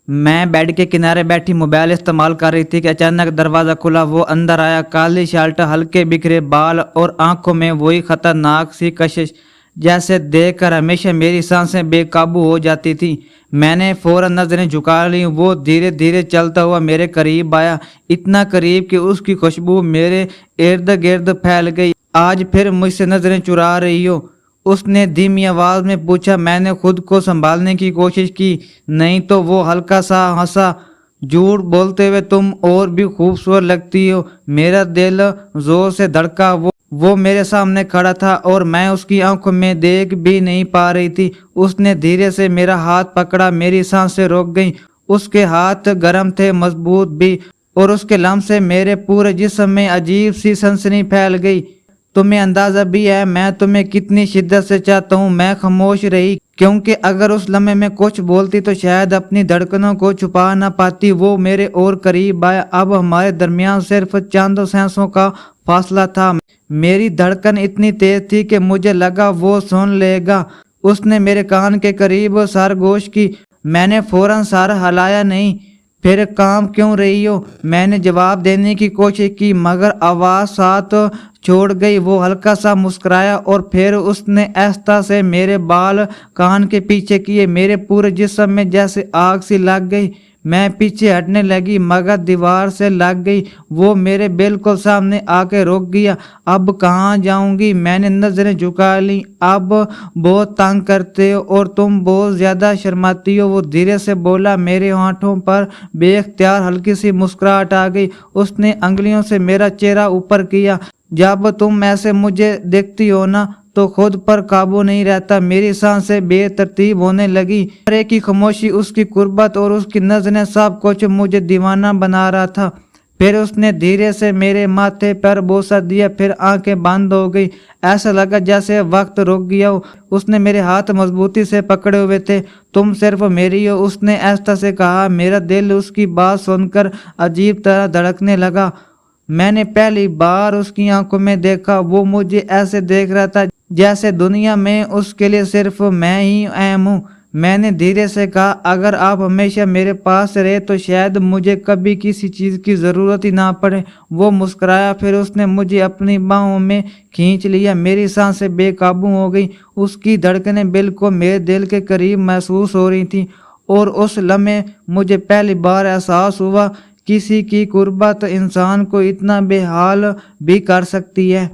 मैं बेड के किनारे बैठी मोबाइल इस्तेमाल कर रही थी कि अचानक दरवाज़ा खुला। वो अंदर आया, काली शर्ट, हल्के बिखरे बाल और आंखों में वही खतरनाक सी कशिश जैसे देखकर हमेशा मेरी सांसें बेकाबू हो जाती थी। मैंने फौरन नजरें झुका ली। वो धीरे धीरे चलता हुआ मेरे करीब आया, इतना करीब कि उसकी खुशबू मेरे इर्द गिर्द फैल गई। आज फिर मुझसे नजरें चुरा रही हो? उसने धीमी आवाज में पूछा। मैंने खुद को संभालने की कोशिश की। नहीं तो वो हल्का सा हंसा। झूठ बोलते हुए तुम और भी खूबसूरत लगती हो। मेरा दिल जोर से धड़का। वो मेरे सामने खड़ा था और मैं उसकी आंखों में देख भी नहीं पा रही थी। उसने धीरे से मेरा हाथ पकड़ा, मेरी सांसें रुक गईं। उसके हाथ गर्म थे, मजबूत भी, और उसके लम्स से मेरे पूरे जिस्म में अजीब सी सनसनी फैल गई। तुम्हें अंदाजा भी है मैं तुम्हें कितनी शिद्दत से चाहता हूँ। मैं खामोश रही, क्योंकि अगर उस लम्हे में कुछ बोलती तो शायद अपनी धड़कनों को छुपा ना पाती। वो मेरे और करीब आया। अब हमारे दरमियान सिर्फ चंद सांसों का फासला था। मेरी धड़कन इतनी तेज थी कि मुझे लगा वो सुन लेगा। उसने मेरे कान के करीब सरगोश की। मैंने फौरन सर हिलाया। नहीं। फिर काम क्यों रही हो? मैंने जवाब देने की कोशिश की, मगर आवाज साथ छोड़ गई। वो हल्का सा मुस्कुराया और फिर उसने आहिस्ता से मेरे बाल कान के पीछे किए। मेरे पूरे जिस्म में जैसे आग सी लग गई। मैं पीछे हटने लगी, मगर दीवार से लग गई। वो मेरे बिल्कुल सामने आके रुक गया। अब कहाँ जाऊंगी? मैंने नजरें झुका ली। अब बहुत तंग करते हो और तुम बहुत ज्यादा शर्माती हो। वो धीरे से बोला। मेरे होंठों पर बेख्तियार हल्की सी मुस्कुराहट आ गई। उसने अंगुलियों से मेरा चेहरा ऊपर किया। जब तुम ऐसे मुझे देखती हो ना तो खुद पर काबू नहीं रहता। मेरी सांसें बेतरतीब होने लगी। अरे की खामोशी, उसकी कुर्बत और उसकी नजरें, सब कुछ मुझे दीवाना बना रहा था। फिर उसने धीरे से मेरे माथे पर बोसा दिया, फिर आंखें बंद हो गई। ऐसा लगा जैसे वक्त रुक गया हो। उसने मेरे हाथ मजबूती से पकड़े हुए थे। तुम सिर्फ मेरी हो, उसने आहिस्ता से कहा। मेरा दिल उसकी बात सुनकर अजीब तरह धड़कने लगा। मैंने पहली बार उसकी आंखों में देखा। वो मुझे ऐसे देख रहा था जैसे दुनिया में उसके लिए सिर्फ मैं ही अहम हूँ। मैंने धीरे से कहा, अगर आप हमेशा मेरे पास रहे तो शायद मुझे कभी किसी चीज़ की ज़रूरत ही ना पड़े। वो मुस्कुराया, फिर उसने मुझे अपनी बाहों में खींच लिया। मेरी सांसें बेकाबू हो गई। उसकी धड़कनें बिल्कुल मेरे दिल के करीब महसूस हो रही थी। और उस लम्हे मुझे पहली बार एहसास हुआ किसी की कुर्बत इंसान को इतना बेहाल भी कर सकती है।